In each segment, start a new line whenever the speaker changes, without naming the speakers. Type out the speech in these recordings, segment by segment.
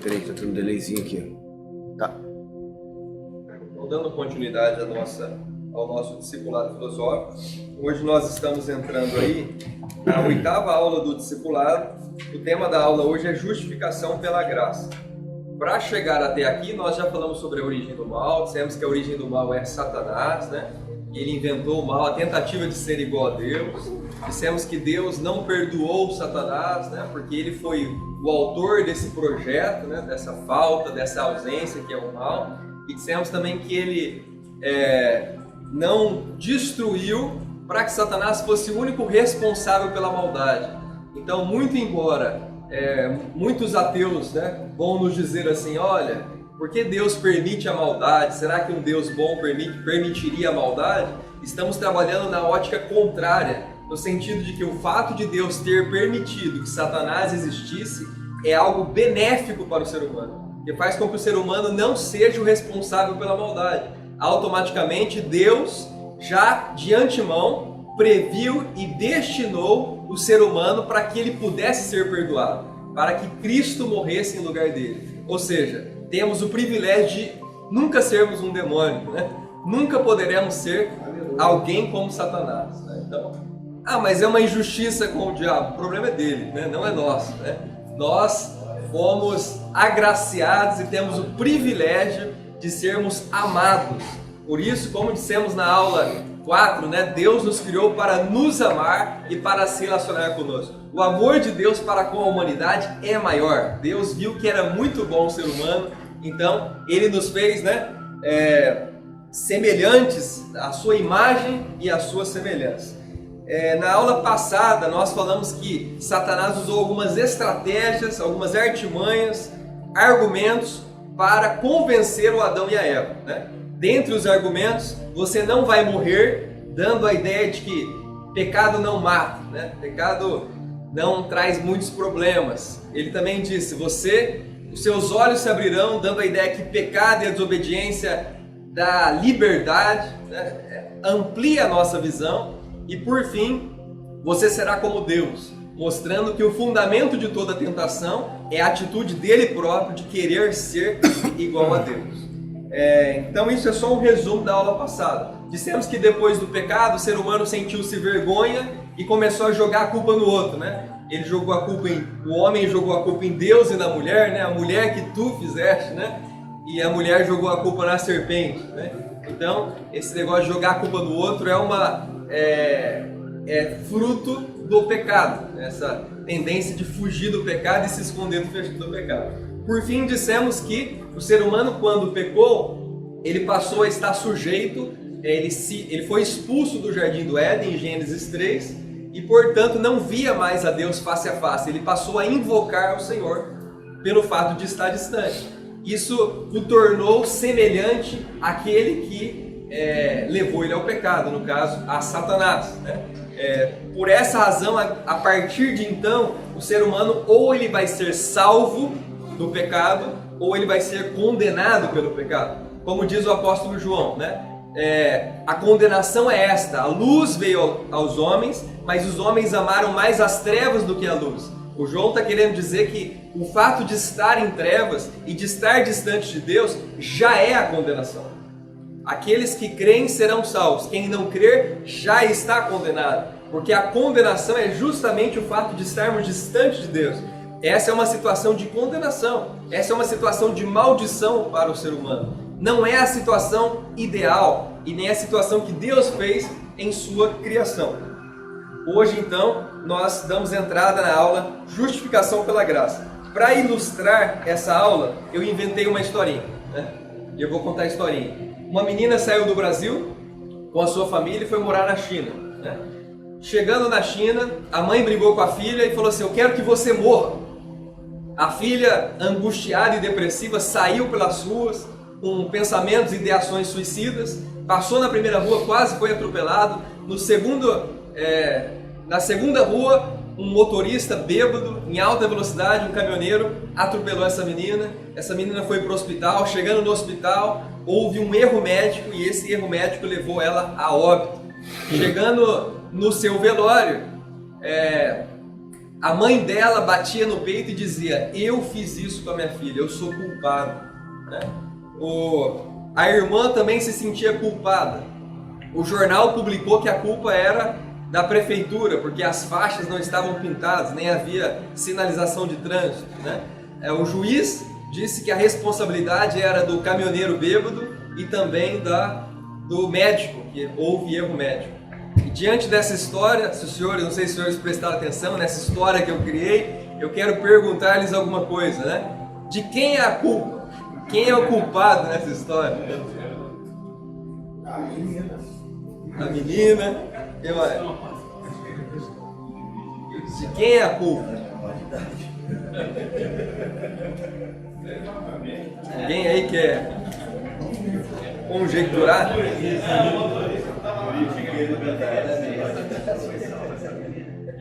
peraí, tá tendo um delayzinho aqui. Tá.
Então, dando continuidade ao nosso discipulado filosófico, hoje nós estamos entrando aí na 8ª aula do discipulado. O tema da aula hoje é justificação pela graça. Para chegar até aqui, nós já falamos sobre a origem do mal, dissemos que a origem do mal é Satanás, né? Ele inventou o mal, a tentativa de ser igual a Deus. Dissemos que Deus não perdoou Satanás, né? Porque ele foi o autor desse projeto, né? Dessa falta, dessa ausência que é o mal. E dissemos também que ele não destruiu para que Satanás fosse o único responsável pela maldade. Então, muito embora muitos ateus, né, vão nos dizer assim, olha, por que Deus permite a maldade? Será que um Deus bom permitiria a maldade? Estamos trabalhando na ótica contrária, no sentido de que o fato de Deus ter permitido que Satanás existisse é algo benéfico para o ser humano, que faz com que o ser humano não seja o responsável pela maldade. Automaticamente Deus já de antemão previu e destinou o ser humano para que ele pudesse ser perdoado, para que Cristo morresse em lugar dele. Ou seja, temos o privilégio de nunca sermos um demônio, né? Nunca poderemos ser alguém como Satanás, né? Então, mas é uma injustiça com o diabo. O problema é dele, né? Não é nosso, né? Nós fomos agraciados e temos o privilégio de sermos amados. Por isso, como dissemos na aula 4, né, Deus nos criou para nos amar e para se relacionar conosco. O amor de Deus para com a humanidade é maior. Deus viu que era muito bom o ser humano, então Ele nos fez, né, semelhantes à sua imagem e à sua semelhança. Na aula passada nós falamos que Satanás usou algumas estratégias, algumas artimanhas, argumentos para convencer o Adão e a Eva, né? Dentre os argumentos, você não vai morrer, dando a ideia de que pecado não mata, né? Pecado não traz muitos problemas. Ele também disse, os seus olhos se abrirão, dando a ideia que pecado e a desobediência dá liberdade, né? Amplia a nossa visão. E por fim, você será como Deus, mostrando que o fundamento de toda tentação é a atitude dele próprio de querer ser igual a Deus. Então isso é só um resumo da aula passada. Dissemos que depois do pecado o ser humano sentiu-se vergonha e começou a jogar a culpa no outro, né? O homem jogou a culpa em Deus e na mulher, né? A mulher que tu fizeste, né? E a mulher jogou a culpa na serpente, né? Então esse negócio de jogar a culpa no outro é fruto do pecado, essa tendência de fugir do pecado e se esconder do pecado. Por fim, dissemos que o ser humano, quando pecou, ele passou a estar sujeito, ele foi expulso do Jardim do Éden, em Gênesis 3, e portanto não via mais a Deus face a face, ele passou a invocar o Senhor pelo fato de estar distante. Isso o tornou semelhante àquele que levou ele ao pecado, no caso, a Satanás, né? Por essa razão, a partir de então, o ser humano ou ele vai ser salvo do pecado, ou ele vai ser condenado pelo pecado. Como diz o apóstolo João, né? A condenação é esta, a luz veio aos homens, mas os homens amaram mais as trevas do que a luz. O João está querendo dizer que o fato de estar em trevas e de estar distante de Deus já é a condenação. Aqueles que creem serão salvos, quem não crer já está condenado, porque a condenação é justamente o fato de estarmos distantes de Deus. Essa é uma situação de condenação, essa é uma situação de maldição para o ser humano. Não é a situação ideal e nem a situação que Deus fez em sua criação. Hoje, então, nós damos entrada na aula Justificação pela Graça. Para ilustrar essa aula, eu inventei uma historinha, né? E eu vou contar a historinha. Uma menina saiu do Brasil com a sua família e foi morar na China, né? Chegando na China, a mãe brigou com a filha e falou assim, eu quero que você morra. A filha, angustiada e depressiva, saiu pelas ruas com pensamentos e ideações suicidas, passou na primeira rua, quase foi atropelado. Na segunda rua, um motorista bêbado, em alta velocidade, um caminhoneiro, atropelou essa menina. Essa menina foi para o hospital. Chegando no hospital, houve um erro médico e esse erro médico levou ela a óbito. Chegando no seu velório, A mãe dela batia no peito e dizia: eu fiz isso com a minha filha, eu sou culpado, né? A irmã também se sentia culpada. O jornal publicou que a culpa era da prefeitura, porque as faixas não estavam pintadas, nem havia sinalização de trânsito, né? O juiz disse que a responsabilidade era do caminhoneiro bêbado e também do médico, que houve erro médico. E diante dessa história, se os senhores, não sei se os senhores prestaram atenção nessa história que eu criei, eu quero perguntar-lhes alguma coisa, né? De quem é a culpa? Quem é o culpado nessa história? A menina. Quem mais? De quem é a culpa? Alguém aí quer conjecturar?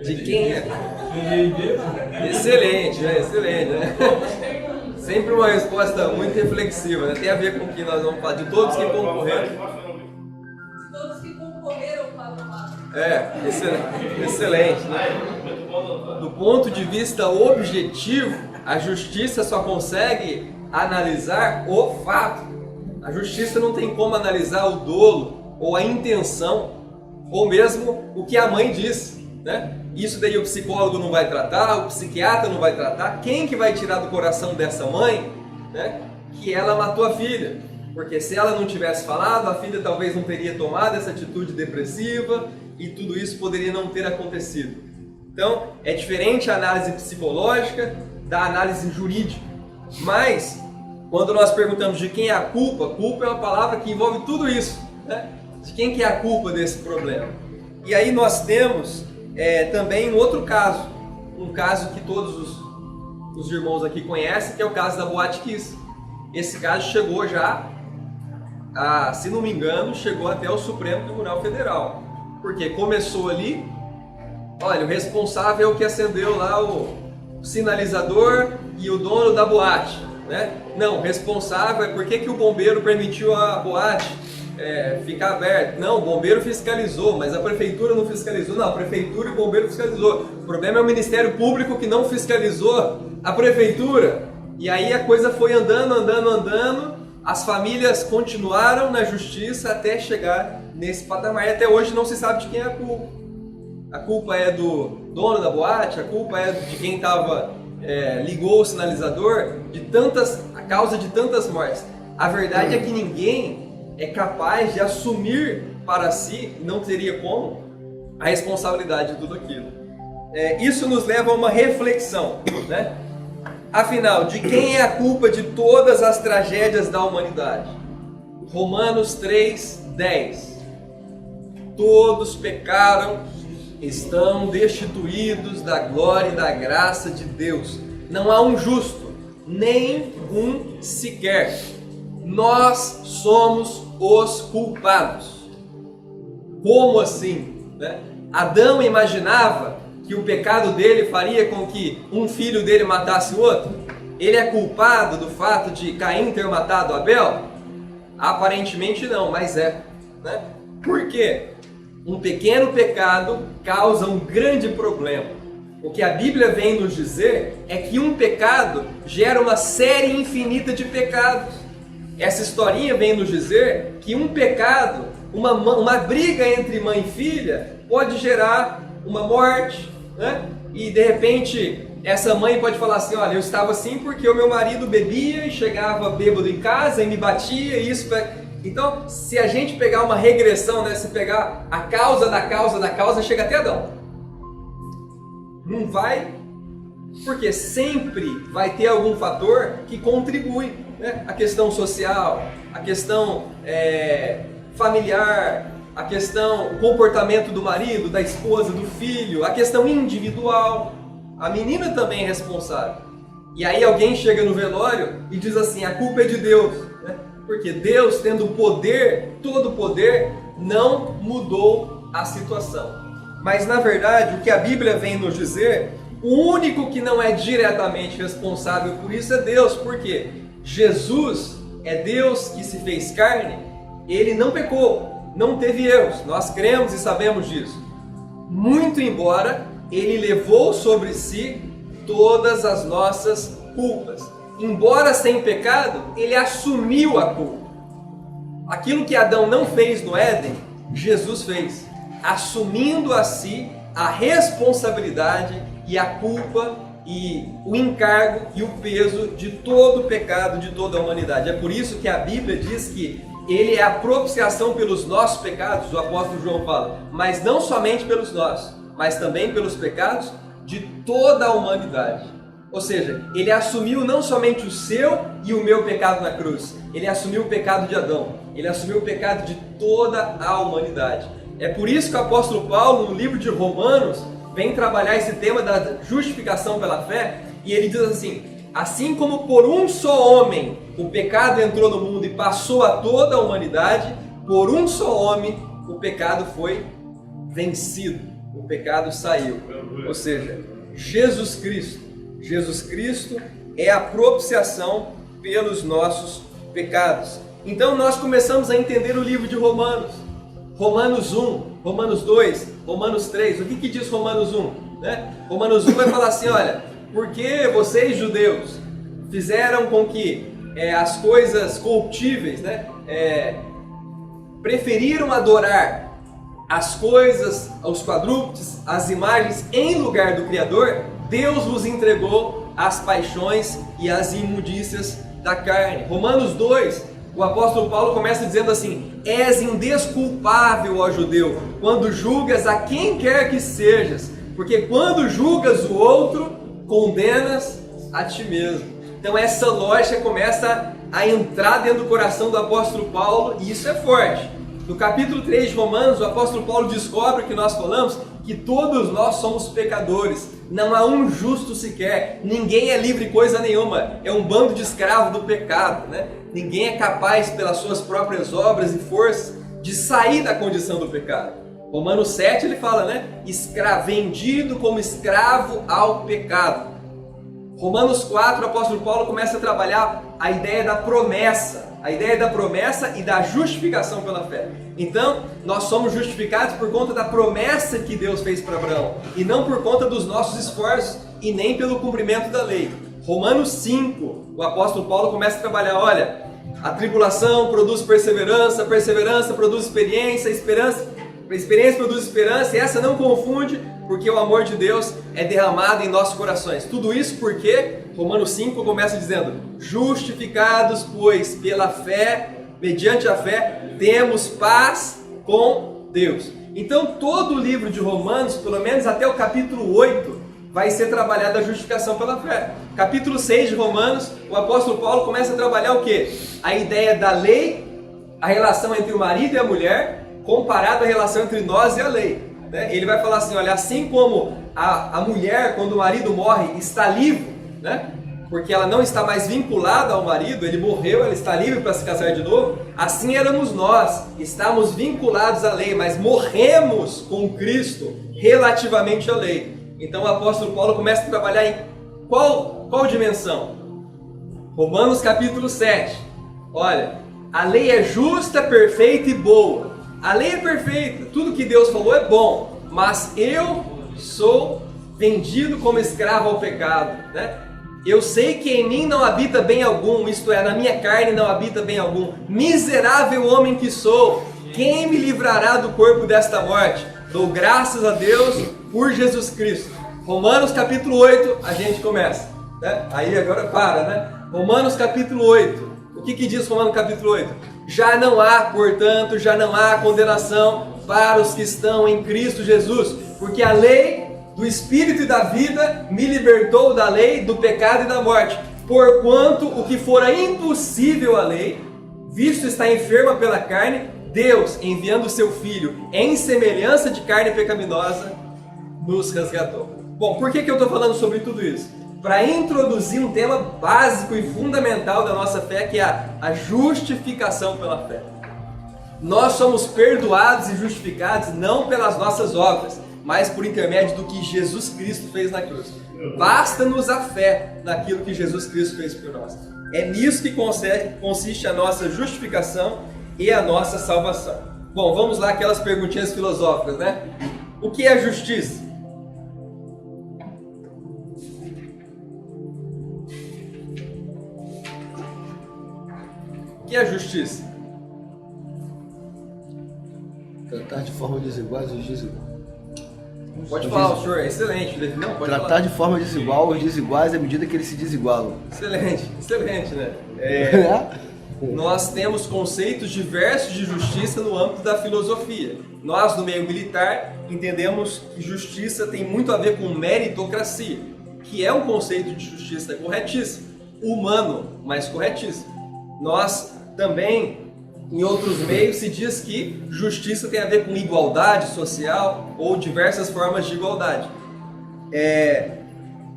De quem é? Excelente, né? Excelente, né? Sempre uma resposta muito reflexiva, né? Tem a ver com o que nós vamos falar, de todos que concorreram.
De todos que concorreram para o mato.
Excelente, né? Do ponto de vista objetivo, a justiça só consegue analisar o fato. A justiça não tem como analisar o dolo, ou a intenção, ou mesmo o que a mãe disse, né? Isso daí o psicólogo não vai tratar, o psiquiatra não vai tratar. Quem que vai tirar do coração dessa mãe, né, que ela matou a filha? Porque se ela não tivesse falado, a filha talvez não teria tomado essa atitude depressiva e tudo isso poderia não ter acontecido. Então, é diferente a análise psicológica da análise jurídica. Mas, quando nós perguntamos de quem é a culpa é uma palavra que envolve tudo isso, né? De quem que é a culpa desse problema? E aí nós temos também um outro caso, um caso que todos os irmãos aqui conhecem, que é o caso da Boate Kiss. Esse caso chegou já, se não me engano, chegou até o Supremo Tribunal Federal, porque começou ali, olha, o responsável é o que acendeu lá o sinalizador e o dono da boate, né? Não, o responsável é porque que o bombeiro permitiu a boate ficar aberta. Não, o bombeiro fiscalizou, mas a prefeitura não fiscalizou. Não, a prefeitura e o bombeiro fiscalizou. O problema é o Ministério Público que não fiscalizou a prefeitura. E aí a coisa foi andando. As famílias continuaram na justiça até chegar nesse patamar. E até hoje não se sabe de quem é a culpa. A culpa é do dono da boate, a culpa é de quem ligou o sinalizador, a causa de tantas mortes. A verdade é que ninguém é capaz de assumir para si, não teria como, a responsabilidade de tudo aquilo. Isso nos leva a uma reflexão, né? Afinal, de quem é a culpa de todas as tragédias da humanidade? Romanos 3:10. Todos pecaram, estão destituídos da glória e da graça de Deus. Não há um justo, nem um sequer. Nós somos os culpados. Como assim, né? Adão imaginava que o pecado dele faria com que um filho dele matasse o outro? Ele é culpado do fato de Caim ter matado Abel? Aparentemente não, mas é, né? Por quê? Um pequeno pecado causa um grande problema. O que a Bíblia vem nos dizer é que um pecado gera uma série infinita de pecados. Essa historinha vem nos dizer que um pecado, uma briga entre mãe e filha, pode gerar uma morte, né? E de repente essa mãe pode falar assim: olha, eu estava assim porque o meu marido bebia e chegava bêbado em casa e me batia e isso... Então, se a gente pegar uma regressão, né, se pegar a causa da causa, chega até Adão. Não vai, porque sempre vai ter algum fator que contribui, né? A questão social, a questão familiar, a questão, o comportamento do marido, da esposa, do filho, a questão individual. A menina também é responsável. E aí alguém chega no velório e diz assim: a culpa é de Deus, né? Porque Deus, tendo o poder, todo o poder, não mudou a situação. Mas na verdade, o que a Bíblia vem nos dizer, o único que não é diretamente responsável por isso é Deus. Por quê? Jesus é Deus que se fez carne, ele não pecou, não teve erros, nós cremos e sabemos disso. Muito embora ele levou sobre si todas as nossas culpas. Embora sem pecado, ele assumiu a culpa. Aquilo que Adão não fez no Éden, Jesus fez, assumindo a si a responsabilidade e a culpa e o encargo e o peso de todo o pecado de toda a humanidade. É por isso que a Bíblia diz que ele é a propiciação pelos nossos pecados, o apóstolo João fala, mas não somente pelos nossos, mas também pelos pecados de toda a humanidade. Ou seja, ele assumiu não somente o seu e o meu pecado na cruz, ele assumiu o pecado de Adão, ele assumiu o pecado de toda a humanidade. É por isso que o apóstolo Paulo, no livro de Romanos, vem trabalhar esse tema da justificação pela fé, e ele diz assim: assim como por um só homem o pecado entrou no mundo e passou a toda a humanidade, por um só homem o pecado foi vencido, o pecado saiu. Ou seja, Jesus Cristo é a propiciação pelos nossos pecados. Então nós começamos a entender o livro de Romanos. Romanos 1, Romanos 2, Romanos 3. O que diz Romanos 1? Romanos 1 vai falar assim, olha, porque vocês judeus fizeram com que as coisas corruptíveis, preferiram adorar as coisas, os quadrúpedes, as imagens em lugar do Criador, Deus vos entregou as paixões e as imundícias da carne. Romanos 2, o apóstolo Paulo começa dizendo assim: és indesculpável, ó judeu, quando julgas a quem quer que sejas, porque quando julgas o outro, condenas a ti mesmo. Então essa lógica começa a entrar dentro do coração do apóstolo Paulo, e isso é forte. No capítulo 3 de Romanos, o apóstolo Paulo descobre que nós falamos que todos nós somos pecadores, não há um justo sequer, ninguém é livre coisa nenhuma, é um bando de escravos do pecado, Ninguém é capaz pelas suas próprias obras e forças de sair da condição do pecado. Romanos 7 ele fala, vendido como escravo ao pecado. Romanos 4, o apóstolo Paulo começa a trabalhar a ideia da promessa e da justificação pela fé. Então, nós somos justificados por conta da promessa que Deus fez para Abraão, e não por conta dos nossos esforços, e nem pelo cumprimento da lei. Romanos 5, o apóstolo Paulo começa a trabalhar, olha, a tribulação produz perseverança, perseverança produz experiência, experiência produz esperança, e essa não confunde, porque o amor de Deus é derramado em nossos corações. Tudo isso porque Romanos 5 começa dizendo: justificados, pois, pela fé, mediante a fé, temos paz com Deus. Então todo o livro de Romanos, pelo menos até o capítulo 8, vai ser trabalhada a justificação pela fé. Capítulo 6 de Romanos, o apóstolo Paulo começa a trabalhar o quê? A ideia da lei, a relação entre o marido e a mulher, comparado à relação entre nós e a lei. Ele vai falar assim, olha, assim como a mulher, quando o marido morre, está livre, porque ela não está mais vinculada ao marido, ele morreu, ela está livre para se casar de novo, assim éramos nós, estamos vinculados à lei, mas morremos com Cristo relativamente à lei. Então o apóstolo Paulo começa a trabalhar em qual dimensão? Romanos capítulo 7, olha, a lei é justa, perfeita e boa. A lei é perfeita, tudo que Deus falou é bom, mas eu sou vendido como escravo ao pecado, Eu sei que em mim não habita bem algum, isto é, na minha carne não habita bem algum. Miserável homem que sou, quem me livrará do corpo desta morte? Dou graças a Deus por Jesus Cristo. Romanos capítulo 8, a gente começa, Aí agora para, Romanos capítulo 8, o que diz Romanos capítulo 8? Já não há condenação para os que estão em Cristo Jesus, porque a lei do Espírito e da vida me libertou da lei, do pecado e da morte. Porquanto o que fora impossível à lei, visto está enferma pela carne, Deus, enviando o seu Filho em semelhança de carne pecaminosa, nos resgatou. Bom, por que eu estou falando sobre tudo isso? Para introduzir um tema básico e fundamental da nossa fé, que é a justificação pela fé. Nós somos perdoados e justificados não pelas nossas obras, mas por intermédio do que Jesus Cristo fez na cruz. Basta-nos a fé naquilo que Jesus Cristo fez por nós. É nisso que consiste a nossa justificação e a nossa salvação. Bom, vamos lá, aquelas perguntinhas filosóficas, O que é justiça? que é justiça?
Tratar de forma desigual os desiguais.
Pode falar, o senhor é excelente. Não, pode
Tratar
falar.
de forma desigual os desiguais à medida que eles se desigualam.
Excelente, excelente, né?
Né?
Nós temos conceitos diversos de justiça no âmbito da filosofia. Nós, no meio militar, entendemos que justiça tem muito a ver com meritocracia, que é um conceito de justiça corretíssimo, humano, mas corretíssimo. Nós também, em outros meios, se diz que justiça tem a ver com igualdade social ou diversas formas de igualdade.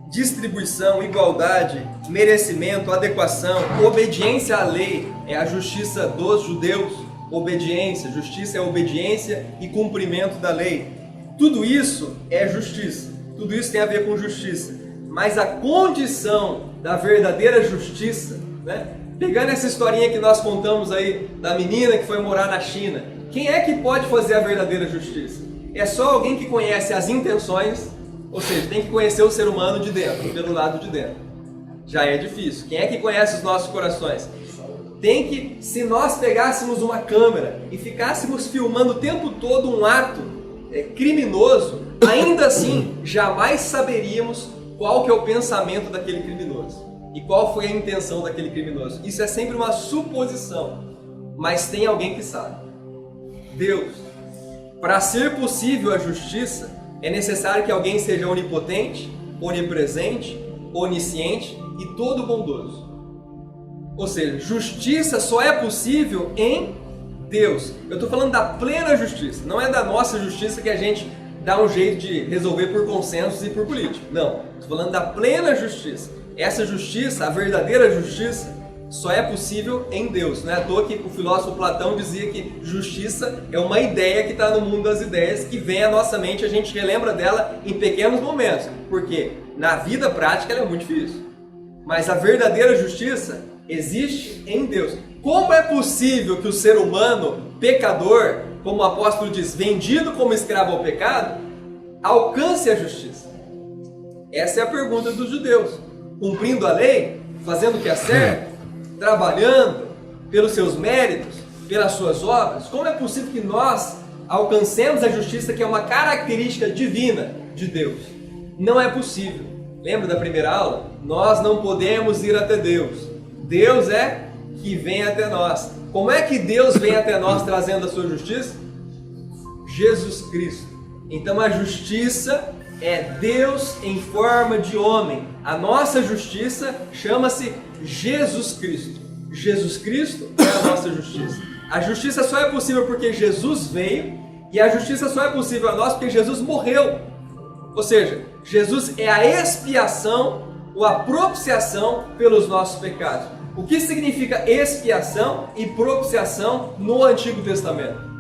Distribuição, igualdade, merecimento, adequação, obediência à lei é a justiça dos judeus, obediência, justiça é obediência e cumprimento da lei. Tudo isso é justiça, tudo isso tem a ver com justiça, mas a condição da verdadeira justiça, né? Pegando essa historinha que nós contamos aí da menina que foi morar na China, quem é que pode fazer a verdadeira justiça? É só alguém que conhece as intenções, ou seja, tem que conhecer o ser humano de dentro, pelo lado de dentro. Já é difícil. Quem é que conhece os nossos corações? Tem que, se nós pegássemos uma câmera e ficássemos filmando o tempo todo um ato criminoso, ainda assim, jamais saberíamos qual que é o pensamento daquele criminoso e qual foi a intenção daquele criminoso. Isso é sempre uma suposição, mas tem alguém que sabe. Deus. Para ser possível a justiça, é necessário que alguém seja onipotente, onipresente, onisciente e todo bondoso. Ou seja, justiça só é possível em Deus. Eu estou falando da plena justiça, não é da nossa justiça que a gente dá um jeito de resolver por consensos e por política. Não, estou falando da plena justiça. Essa justiça, a verdadeira justiça, só é possível em Deus. Não é à toa que o filósofo Platão dizia que justiça é uma ideia que está no mundo das ideias, que vem à nossa mente, a gente relembra dela em pequenos momentos, porque na vida prática ela é muito difícil. Mas a verdadeira justiça existe em Deus. Como é possível que o ser humano, pecador, como o apóstolo diz, vendido como escravo ao pecado, alcance a justiça? Essa é a pergunta dos judeus. Cumprindo a lei, fazendo o que é certo, trabalhando pelos seus méritos, pelas suas obras, como é possível que nós alcancemos a justiça, que é uma característica divina de Deus? Não é possível. Lembra da primeira aula? Nós não podemos ir até Deus. Deus é que vem até nós. Como é que Deus vem até nós trazendo a sua justiça? Jesus Cristo. Então a justiça é Deus em forma de homem. A nossa justiça chama-se Jesus Cristo. Jesus Cristo é a nossa justiça. A justiça só é possível porque Jesus veio, e a justiça só é possível a nós porque Jesus morreu. Ou seja, Jesus é a expiação ou a propiciação pelos nossos pecados. O que significa expiação e propiciação no Antigo Testamento?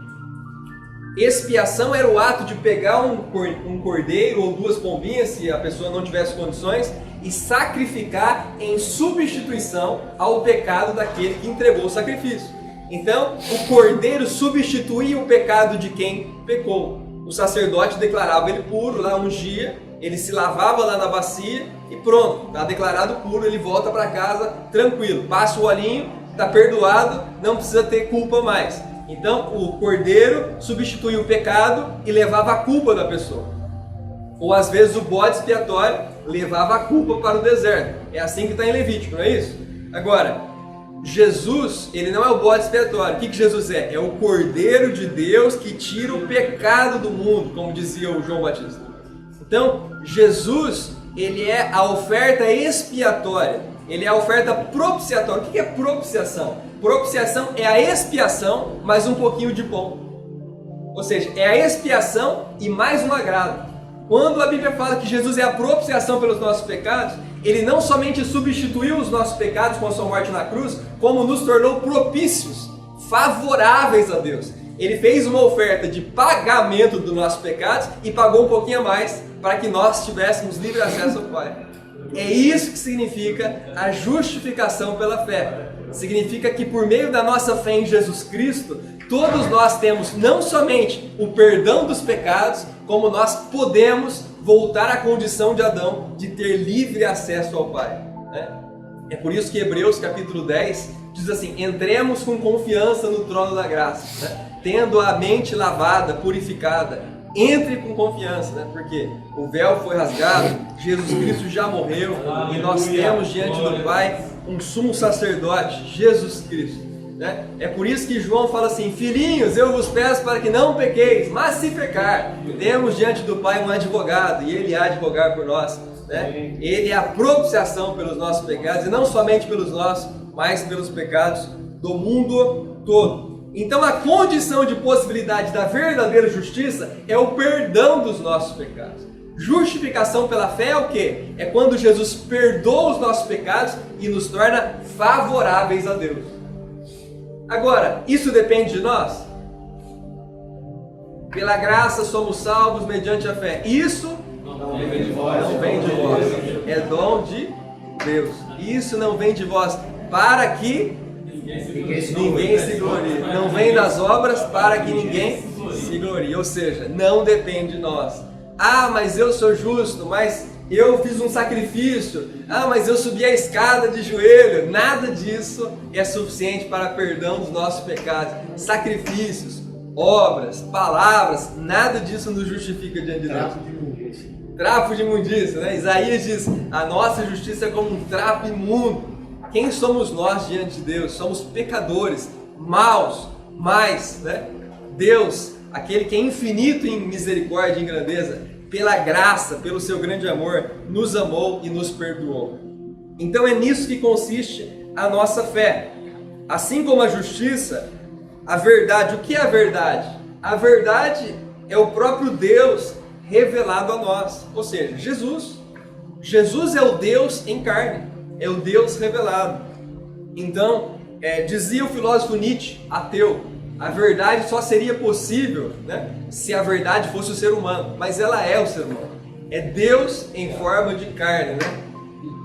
Expiação era o ato de pegar um cordeiro ou duas pombinhas, se a pessoa não tivesse condições, e sacrificar em substituição ao pecado daquele que entregou o sacrifício. Então, o cordeiro substituía o pecado de quem pecou. O sacerdote declarava ele puro, lá ungia, ele se lavava lá na bacia e pronto, está declarado puro, ele volta para casa tranquilo, passa o olhinho, está perdoado, não precisa ter culpa mais. Então, o cordeiro substituía o pecado e levava a culpa da pessoa. Ou às vezes o bode expiatório levava a culpa para o deserto. É assim que está em Levítico, não é isso? Agora, Jesus, ele não é o bode expiatório. O que Jesus é? É o Cordeiro de Deus que tira o pecado do mundo, como dizia o João Batista. Então, Jesus, ele é a oferta expiatória. Ele é a oferta propiciatória. O que é propiciação? Propiciação é a expiação mais um pouquinho de pão. Ou seja, é a expiação e mais um agrado. Quando a Bíblia fala que Jesus é a propiciação pelos nossos pecados, ele não somente substituiu os nossos pecados com a sua morte na cruz, como nos tornou propícios, favoráveis a Deus. Ele fez uma oferta de pagamento dos nossos pecados e pagou um pouquinho a mais para que nós tivéssemos livre acesso ao Pai. É isso que significa a justificação pela fé. Significa que por meio da nossa fé em Jesus Cristo, todos nós temos não somente o perdão dos pecados, como nós podemos voltar à condição de Adão, de ter livre acesso ao Pai. É por isso que Hebreus capítulo 10 diz assim: entremos com confiança no trono da graça, né? Tendo a mente lavada, purificada. Entre com confiança, né? Porque o véu foi rasgado, Jesus Cristo já morreu e nós temos diante do Pai um sumo sacerdote, Jesus Cristo, né? É por isso que João fala assim: filhinhos, eu vos peço para que não pequeis, mas se pecar, temos diante do Pai um advogado e ele há de rogar por nós, né? Ele é a propiciação pelos nossos pecados, e não somente pelos nossos, mas pelos pecados do mundo todo. Então a condição de possibilidade da verdadeira justiça é o perdão dos nossos pecados. Justificação pela fé é o quê? É quando Jesus perdoa os nossos pecados e nos torna favoráveis a Deus. Agora, isso depende de nós? Pela graça somos salvos mediante a fé. Isso não vem de vós. Não vem de vós. É dom de Deus. Isso não vem de vós para que ninguém se glorie. Não vem das obras para que ninguém se glorie. Ou seja, não depende de nós. Ah, mas eu sou justo, mas eu fiz um sacrifício. Ah, mas eu subi a escada de joelho. Nada disso é suficiente para perdão dos nossos pecados. Sacrifícios, obras, palavras, nada disso nos justifica diante de Deus. Trapo de imundícia, né? Isaías diz: a nossa justiça é como um trapo imundo. Quem somos nós diante de Deus? Somos pecadores, maus, mas, né? Deus, aquele que é infinito em misericórdia e em grandeza, pela graça, pelo seu grande amor, nos amou e nos perdoou. Então é nisso que consiste a nossa fé. Assim como a justiça, a verdade. O que é a verdade? A verdade é o próprio Deus revelado a nós, ou seja, Jesus. Jesus é o Deus em carne, é o Deus revelado. Então, dizia o filósofo Nietzsche, ateu, a verdade só seria possível, né, se a verdade fosse o ser humano, mas ela é o ser humano, é Deus em forma de carne, né?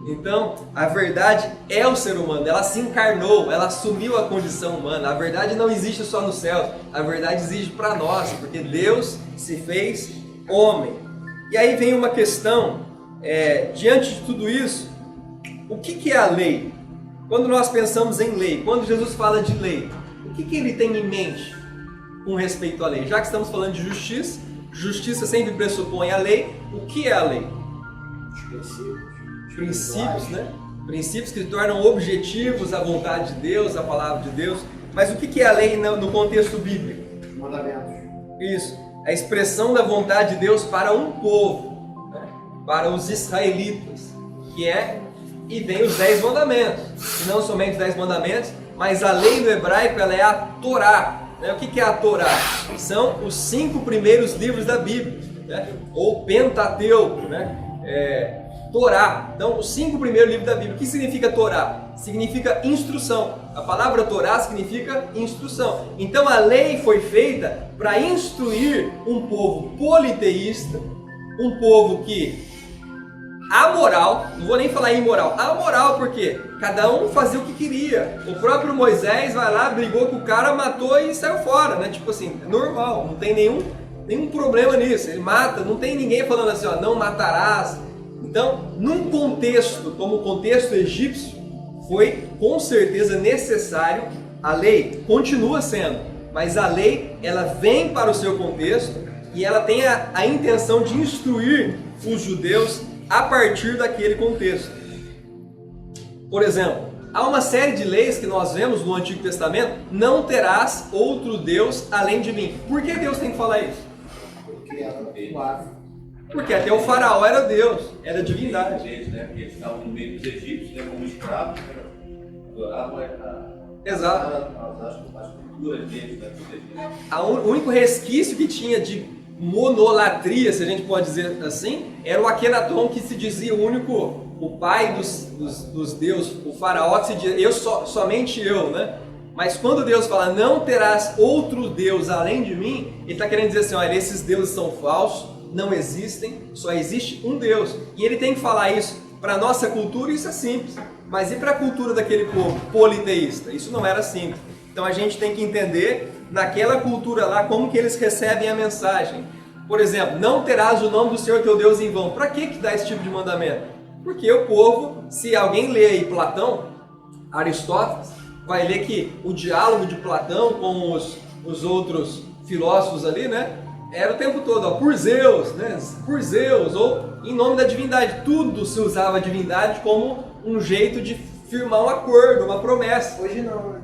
Então, a verdade é o ser humano, ela se encarnou, ela assumiu a condição humana. A verdade não existe só no céu, a verdade existe para nós, porque Deus se fez homem. E aí vem uma questão, diante de tudo isso, o que é a lei? Quando nós pensamos em lei, quando Jesus fala de lei, o que ele tem em mente com respeito à lei? Já que estamos falando de justiça, justiça sempre pressupõe a lei. O que é a lei? Princípios, né? Princípios que tornam objetivos a vontade de Deus, a palavra de Deus. Mas o que é a lei no contexto bíblico?
Mandamentos.
Isso, a expressão da vontade de Deus para um povo, né? Para os israelitas, e vem os 10 mandamentos, e não somente os 10 mandamentos, mas a lei no hebraico, ela é a Torá. Né? O que é a Torá? São os 5 primeiros livros da Bíblia, né? Ou Pentateuco, né? Torá. Então, os 5 primeiros livros da Bíblia. O que significa Torá? Significa instrução. A palavra Torá significa instrução. Então, a lei foi feita para instruir um povo politeísta, um povo que amoral, não vou nem falar imoral, amoral, porque cada um fazia o que queria. O próprio Moisés vai lá, brigou com o cara, matou e saiu fora, né? Tipo assim, normal, não tem nenhum problema nisso. Ele mata, não tem ninguém falando assim, ó, não matarás. Então, num contexto como o contexto egípcio, foi com certeza necessário a lei, continua sendo, mas a lei, ela vem para o seu contexto e ela tem a intenção de instruir os judeus a partir daquele contexto. Por exemplo, há uma série de leis que nós vemos no Antigo Testamento: não terás outro Deus além de mim. Por que Deus tem que falar isso?
Porque era claro.
Porque até o faraó era Deus, era divindade.
Eles estavam no meio dos egípcios, né, como escravos, adoravam
Exato.
as culturas deles, né?
O único resquício que tinha de monolatria, se a gente pode dizer assim, era o Akenaton, que se dizia o único, o pai dos deuses, o faraó que se dizia, somente eu, né? Mas quando Deus fala, não terás outro Deus além de mim, ele está querendo dizer assim, olha, esses deuses são falsos, não existem, só existe um Deus. E ele tem que falar isso para a nossa cultura, isso é simples. Mas e para a cultura daquele povo politeísta? Isso não era simples. Então a gente tem que entender naquela cultura lá como que eles recebem a mensagem. Por exemplo, não terás o nome do Senhor teu Deus em vão. Para que dá esse tipo de mandamento? Porque o povo, se alguém lê aí Platão, Aristóteles, vai ler que o diálogo de Platão com os outros filósofos ali, né? Era o tempo todo, ó, por Zeus, né? Por Zeus, ou em nome da divindade. Tudo se usava a divindade como um jeito de firmar um acordo, uma promessa.
Hoje não, né?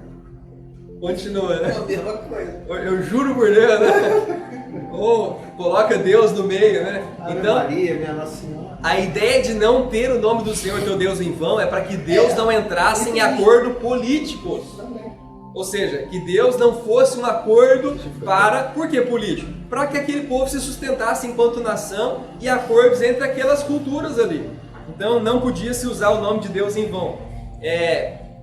Continua,
É
né?
a mesma coisa.
Eu juro por Deus, né? Ou coloca Deus no meio, né?
Ave
Então,
Maria, minha Nossa Senhora.
a ideia de não ter o nome do Senhor teu Deus em vão é para que Deus não entrasse em acordo político.
Também.
Ou seja, que Deus não fosse um acordo para... Por que político? Para que aquele povo se sustentasse enquanto nação e acordos entre aquelas culturas ali. Então não podia se usar o nome de Deus em vão.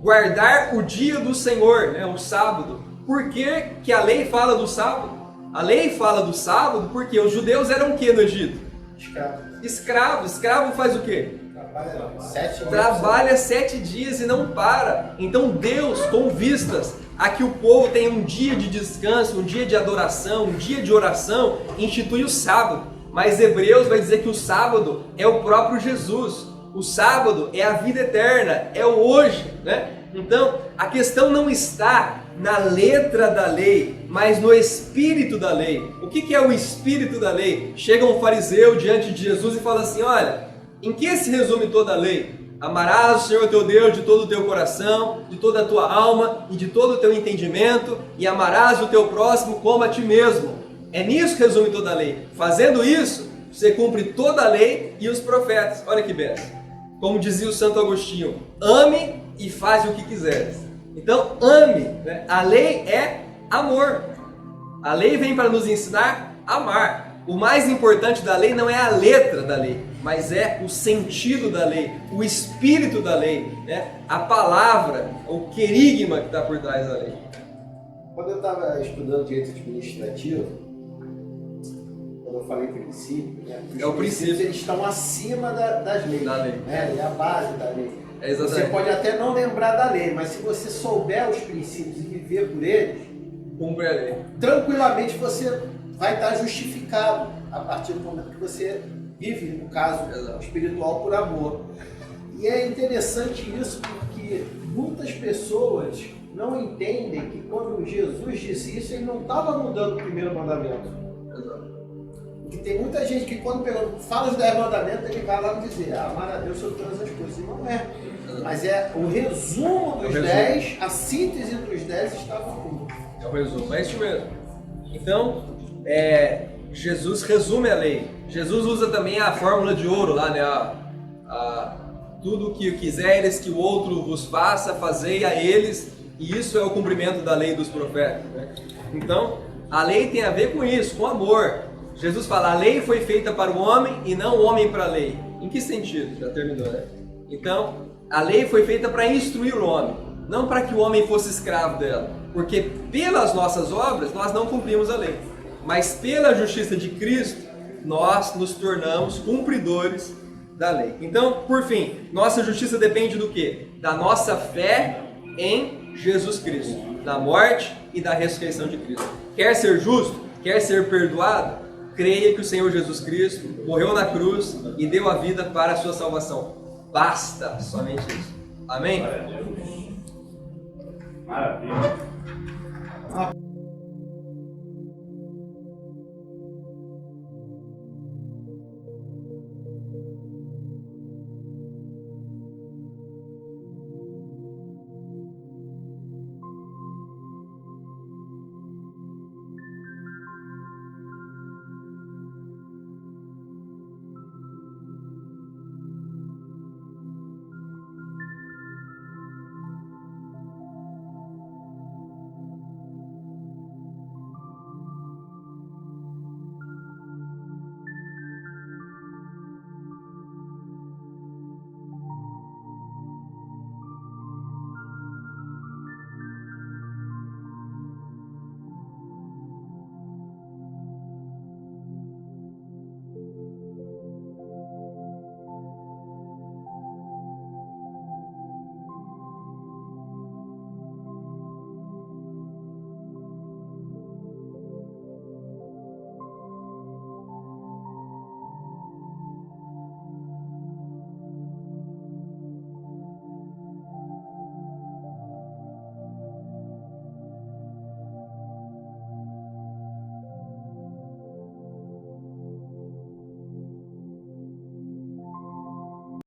Guardar o dia do Senhor, né, o sábado. Por que a lei fala do sábado? A lei fala do sábado porque os judeus eram o que no Egito?
Escravo.
Escravo. Escravo faz o quê?
Trabalha 7 dias.
Trabalha 7 dias e não para. Então Deus, com vistas a que o povo tenha um dia de descanso, um dia de adoração, um dia de oração, institui o sábado. Mas Hebreus vai dizer que o sábado é o próprio Jesus. O sábado é a vida eterna, é o hoje, né? Então, a questão não está na letra da lei, mas no espírito da lei. O que é o espírito da lei? Chega um fariseu diante de Jesus e fala assim, olha, em que se resume toda a lei? Amarás o Senhor teu Deus de todo o teu coração, de toda a tua alma e de todo o teu entendimento, e amarás o teu próximo como a ti mesmo. É nisso que resume toda a lei. Fazendo isso, você cumpre toda a lei e os profetas. Olha que benção. Como dizia o Santo Agostinho, ame e faz o que quiseres. Então, ame, né? A lei é amor. A lei vem para nos ensinar a amar. O mais importante da lei não é a letra da lei, mas é o sentido da lei, o espírito da lei, né? A palavra, o querigma que está por trás da lei.
Quando eu estava estudando direito administrativo, quando eu falei princípio, né?
É o princípio.
Eles estão acima das leis.
Da lei.
Né? É a base da lei.
É exatamente.
Você pode até não lembrar da lei, mas se você souber os princípios e viver por eles,
Cumpre a lei.
tranquilamente você vai estar justificado a partir do momento que você vive, no caso
Exato.
espiritual, por amor. E é interessante isso porque muitas pessoas não entendem que quando Jesus disse isso, ele não estava mudando o primeiro mandamento.
Exato.
Porque tem muita gente que quando fala os 10 mandamentos, ele vai lá dizer, amar a Deus sobre todas as coisas. E não é. Mas é o resumo dos 10, a síntese dos 10 estava aqui.
É o resumo, é isso mesmo. Então, Jesus resume a lei. Jesus usa também a fórmula de ouro lá, né? Tudo o que quiseres que o outro vos faça, fazei a eles, e isso é o cumprimento da lei dos profetas, né? Então, a lei tem a ver com isso, com amor. Jesus fala, a lei foi feita para o homem e não o homem para a lei. Em que sentido? Já terminou, né? Então, a lei foi feita para instruir o homem, não para que o homem fosse escravo dela. Porque pelas nossas obras nós não cumprimos a lei. Mas pela justiça de Cristo, nós nos tornamos cumpridores da lei. Então, por fim, nossa justiça depende do quê? Da nossa fé em Jesus Cristo, da morte e da ressurreição de Cristo. Quer ser justo? Quer ser perdoado? Creia que o Senhor Jesus Cristo morreu na cruz e deu a vida para a sua salvação. Basta, somente isso. Amém?
Maravilha.